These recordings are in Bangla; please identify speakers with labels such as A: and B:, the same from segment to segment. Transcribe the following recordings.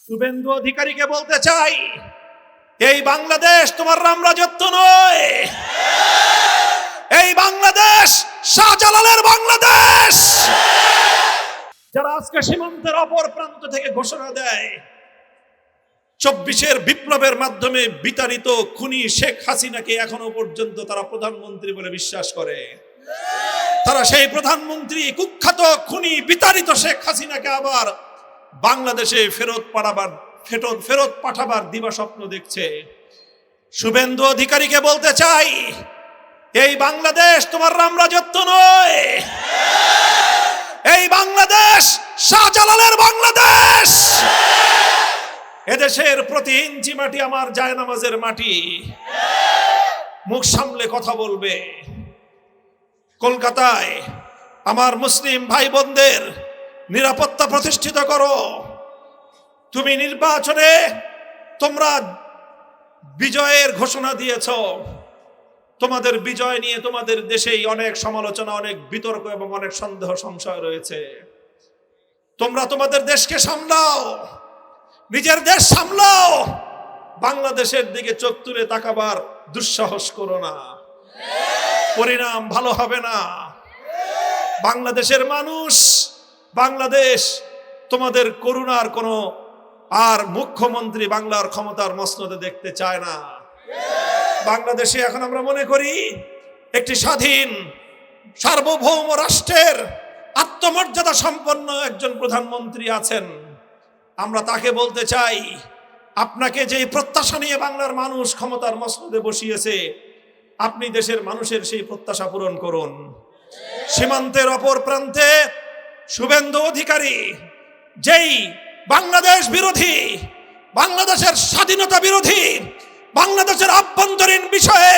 A: শুভেন্দু অধিকারীকে বলতে চাই, এই বাংলাদেশ তোমার রামরাজত্ব নয়। এই বাংলাদেশ শাহজালালের বাংলাদেশ। যারা আজকে সীমান্তের অপর প্রান্ত থেকে ঘোষণা দেয় 24-এর বিপ্লবের মাধ্যমে বিতাড়িত খুনি শেখ হাসিনাকে এখনো পর্যন্ত তারা প্রধানমন্ত্রী বলে বিশ্বাস করে, তারা সেই প্রধানমন্ত্রী কুখ্যাত খুনি বিতাড়িত শেখ হাসিনাকে আবার বাংলাদেশে ফেরত পাঠাবার দিবাস্বপ্ন দেখছে। শুভেন্দু অধিকারীকে বলতে চাই, এই বাংলাদেশ তোমার রামরাজত্ব নয়। এই বাংলাদেশ শাহজালালের বাংলাদেশ। এদেশের প্রতি ইঞ্চি মাটি আমার জায়নামাজের মাটি। মুখ সামলে কথা বলবে। কলকাতায় আমার মুসলিম ভাই বোনদের নিরাপত্তা প্রতিষ্ঠিত করো। তুমি নির্বাচনে তোমরা বিজয়ের ঘোষণা দিয়েছ, তোমাদের বিজয় নিয়ে তোমাদের দেশেই অনেক সমালোচনা, অনেক বিতর্ক এবং অনেক সন্দেহ সংশয় রয়েছে। তোমরা তোমাদের দেশকে সামলাও, নিজের দেশ সামলাও। বাংলাদেশের দিকে চোখ তুলে তাকাবার দুঃসাহস করো না, পরিণাম ভালো হবে না। বাংলাদেশের মানুষ, বাংলাদেশ তোমাদের করুণার কোনো আর মুখ্যমন্ত্রী বাংলার ক্ষমতার মসনদে দেখতে চায় না। বাংলাদেশে এখন আমরা মনে করি একটি স্বাধীন সার্বভৌম রাষ্ট্রের আত্মমর্যাদা সম্পন্ন একজন প্রধানমন্ত্রী আছেন। আমরা তাকে বলতে চাই, আপনাকে যে প্রত্যাশা নিয়ে বাংলার মানুষ ক্ষমতার মসনদে বসিয়েছে, আপনি দেশের মানুষের সেই প্রত্যাশা পূরণ করুন। সীমান্তের অপর প্রান্তে শুভেন্দু অধিকারী যেই বাংলাদেশ বিরোধী, বাংলাদেশের স্বাধীনতা বিরোধী, বাংলাদেশের আভ্যন্তরীণ বিষয়ে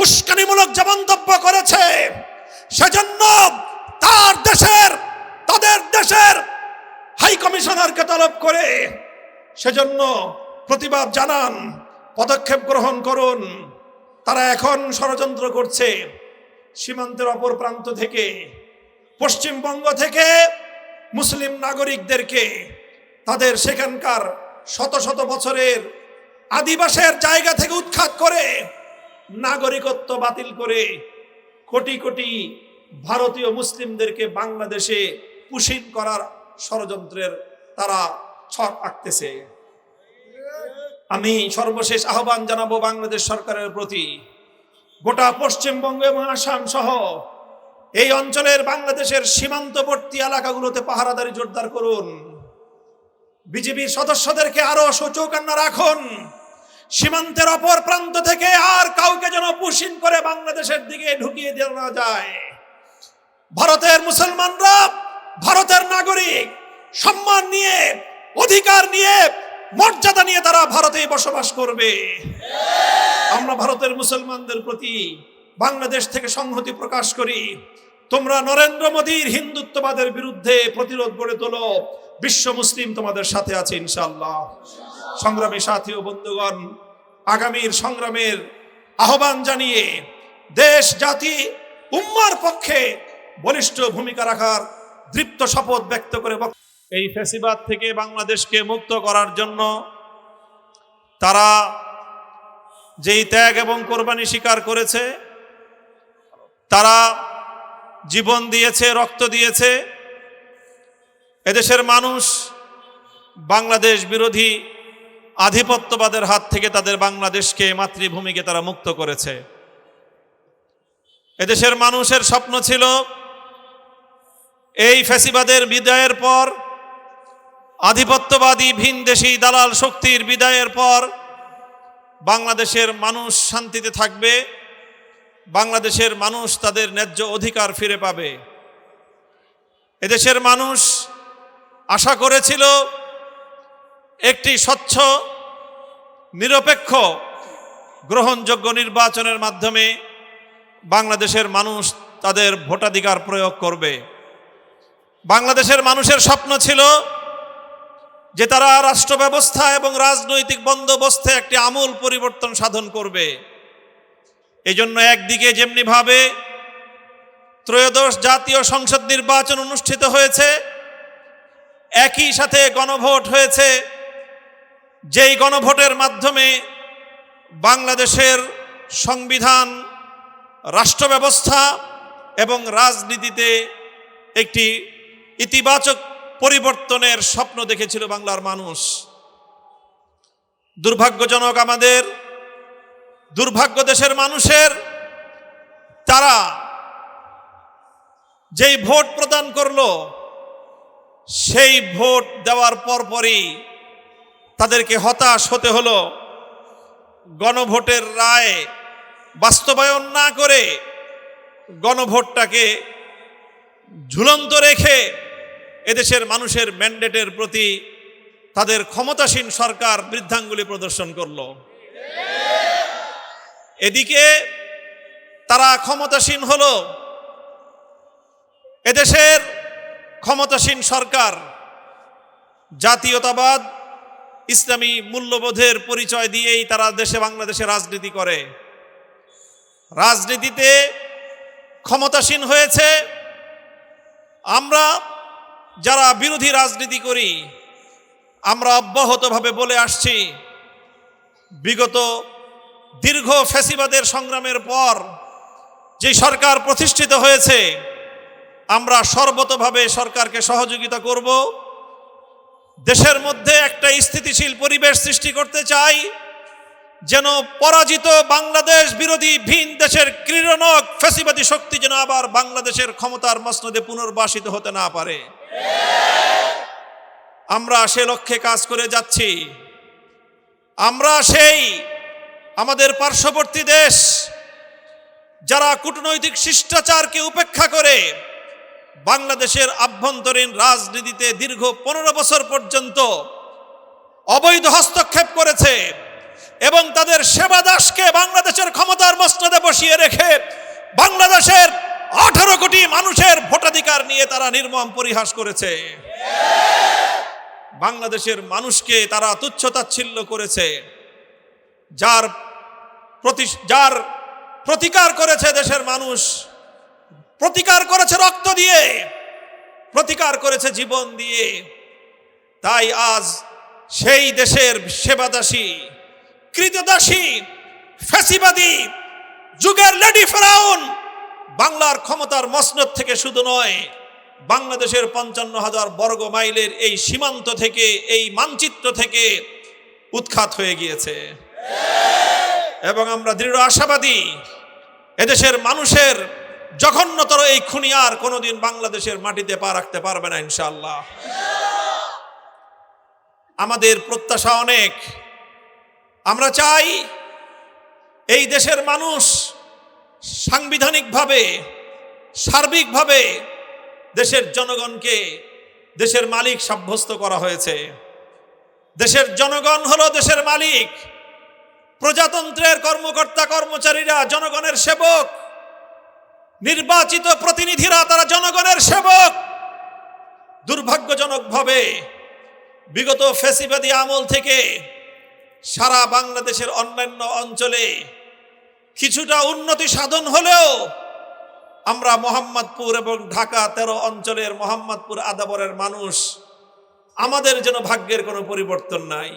A: উস্কানিমূলক যে মন্তব্য করেছে, সেজন্য তাদের দেশের হাই কমিশনারকে তলব করে সেজন্য প্রতিবাদ জানান, পদক্ষেপ গ্রহণ করুন। তারা এখন ষড়যন্ত্র করছে সীমান্তের অপর প্রান্ত থেকে, পশ্চিমবঙ্গ থেকে মুসলিম নাগরিকদেরকে তাদের সেখানকার শত শত বছরের আদিবাসের জায়গা থেকে উৎখাত করে নাগরিকত্ব বাতিল করে কোটি কোটি ভারতীয় মুসলিমদেরকে বাংলাদেশে পুশিন করার ষড়যন্ত্রের তারা ছক আঁকতেছে। আমি সর্বশেষ আহ্বান জানাবো বাংলাদেশ সরকারের প্রতি, গোটা পশ্চিমবঙ্গ এবং আসাম সহ এই অঞ্চলের বাংলাদেশের সীমান্তবর্তী এলাকাগুলোতে পাহারাদারি জোরদার করুন। বিজিবির সদস্যদেরকে আরো সচৌকান্না রাখুন। সীমান্তের অপর প্রান্ত থেকে আর কাউকে যেন পুশিন করে বাংলাদেশের দিকে ঢুকিয়ে দেওয়া যায়। ভারতের মুসলমানরা ভারতের নাগরিক, সম্মান নিয়ে, অধিকার নিয়ে, মর্যাদা নিয়ে তারা ভারতে বসবাস করবে। আমরা ভারতের মুসলমানদের প্রতি বাংলাদেশ থেকে সংহতি প্রকাশ করি। তোমরা নরেন্দ্র মোদীর হিন্দুত্ববাদের বিরুদ্ধে প্রতিরোধ গড়ে তোলো। বিশ্ব মুসলিম তোমাদের সাথে আছে ইনশাআল্লাহ। সংগ্রামী সাথী ও বন্ধুগণ, আগামীর সংগ্রামের আহ্বান জানিয়ে দেশ, জাতি, উম্মার পক্ষে বলিষ্ঠ ভূমিকা রাখার দৃপ্ত শপথ ব্যক্ত করে এই ফ্যাসিবাদ থেকে বাংলাদেশকে মুক্ত করার জন্য তারা যেই ত্যাগ এবং কোরবানি স্বীকার করেছে, তারা জীবন দিয়েছে, রক্ত দিয়েছে। এদেশের মানুষ বাংলাদেশ বিরোধী আধিপত্যবাদের হাত থেকে তাদের বাংলাদেশকে, মাতৃভূমিকে তারা মুক্ত করেছে। এদেশের মানুষের স্বপ্ন ছিল এই ফ্যাসিবাদের বিদায়ের পর, আধিপত্যবাদী ভিনদেশী দালাল শক্তির বিদায়ের পর বাংলাদেশের মানুষ শান্তিতে থাকবে, বাংলাদেশের মানুষ তাদের ন্যায্য অধিকার ফিরে পাবে। এদেশের মানুষ আশা করেছিল একটি স্বচ্ছ, নিরপেক্ষ, গ্রহণযোগ্য নির্বাচনের মাধ্যমে বাংলাদেশের মানুষ তাদের ভোটাধিকার প্রয়োগ করবে। বাংলাদেশের মানুষের স্বপ্ন ছিল যে তারা রাষ্ট্র ব্যবস্থা এবং রাজনৈতিক বন্দোবস্তে একটি আমূল পরিবর্তন সাধন করবে। এজন্য একদিকে যেমনিভাবে ত্রয়োদশ জাতীয় সংসদ নির্বাচন অনুষ্ঠিত হয়েছে, একই সাথে গণভোট হয়েছে যেই গণভোটের মাধ্যমে বাংলাদেশের সংবিধান, রাষ্ট্র ব্যবস্থা এবং রাজনীতিতে একটি ইতিবাচক পরিবর্তনের স্বপ্ন দেখেছিল বাংলার মানুষ। দুর্ভাগ্যজনক আমাদের দুর্ভাগ্য দেশের মানুষের, তারা যেই ভোট প্রদান করলো সেই ভোট দেওয়ার পরপরই তাদেরকে হতাশ হতে হলো। গণভোটের রায় বাস্তবায়ন না করে গণভোটটাকে ঝুলন্ত রেখে এদেশের মানুষের ম্যান্ডেটের প্রতি তাদের ক্ষমতাসীন সরকার বৃদ্ধাঙ্গুলি প্রদর্শন করল। এদিকে তারা ক্ষমতাসীন হলো, এদেশের ক্ষমতাসীন সরকার জাতীয়তাবাদ, ইসলামী মূল্যবোধের পরিচয় দিয়েই তারা বাংলাদেশে রাজনীতি করে। রাজনীতিতে ক্ষমতাসীন হয়েছে। আমরা যারা বিরোধী রাজনীতি করি, আমরা অব্যাহতভাবে বলে আসছি, বিগত দীর্ঘ ফ্যাসিবাদের সংগ্রামের পর যে সরকার প্রতিষ্ঠিত হয়েছে, আমরা সর্বতোভাবে সরকারকে সহযোগিতা করব। দেশের মধ্যে একটা স্থিতিশীল পরিবেশ সৃষ্টি করতে চাই, যেন পরাজিত বাংলাদেশ বিরোধী ভিন দেশের ক্রীড়নক ফ্যাসিবাদী শক্তি যেন আবার বাংলাদেশের ক্ষমতার মসনদে পুনর্বাসিত হতে না পারে। আমরা সে লক্ষ্যে কাজ করে যাচ্ছি। আমরা সেই আমাদের পার্শ্ববর্তী দেশ যারা কূটনৈতিক শিষ্টাচারকে উপেক্ষা করে বাংলাদেশের আভ্যন্তরীণ রাজনীতিতে দীর্ঘ 15 বছর পর্যন্ত অবৈধ হস্তক্ষেপ করেছে এবং তাদের সেবাদাসকে বাংলাদেশের ক্ষমতার মসনদে বসিয়ে রেখে বাংলাদেশের 18 কোটি মানুষের ভোটাধিকার নিয়ে তারা নির্মম পরিহাস করেছে। বাংলাদেশের মানুষকে তারা তুচ্ছ-তাচ্ছিল্য করেছে। যার প্রতিকার করেছে দেশের মানুষ, প্রতিকার করেছে রক্ত দিয়ে, প্রতিকার করেছে জীবন দিয়ে। তাই আজ সেই দেশের সেবাদাসী, কৃতদাসী, ফ্যাসিবাদী যুগের লেডি ফেরাউন বাংলার ক্ষমতার মসনদ থেকে শুধু নয়, বাংলাদেশের 55,000 বর্গ মাইলের এই সীমান্ত থেকে, এই মানচিত্র থেকে উৎখাত হয়ে গিয়েছে। এবং আমরা দৃঢ় আশাবাদী, এদেশের মানুষের জঘন্যতর এই খুনি আর কোনোদিন বাংলাদেশের মাটিতে পা রাখতে পারবে না ইনশাআল্লাহ। আমাদের প্রত্যাশা অনেক। আমরা চাই এই দেশের মানুষ সাংবিধানিকভাবে, সার্বিকভাবে দেশের জনগণকে দেশের মালিক সাব্যস্ত করা হয়েছে। দেশের জনগণ হলো দেশের মালিক। প্রজাতন্ত্রের কর্মকর্তা কর্মচারীরা জনগণের সেবক, নির্বাচিত প্রতিনিধিরা তারা জনগণের সেবক। দুর্ভাগ্যজনকভাবে বিগত ফ্যাসিবাদী আমল থেকে সারা বাংলাদেশের অন্যান্য অঞ্চলে কিছুটা উন্নতি সাধন হলেও আমরা মোহাম্মদপুর এবং ঢাকা 13 অঞ্চলের মোহাম্মদপুর আদাবরের মানুষ, আমাদের যেন ভাগ্যের কোনো পরিবর্তন নাই।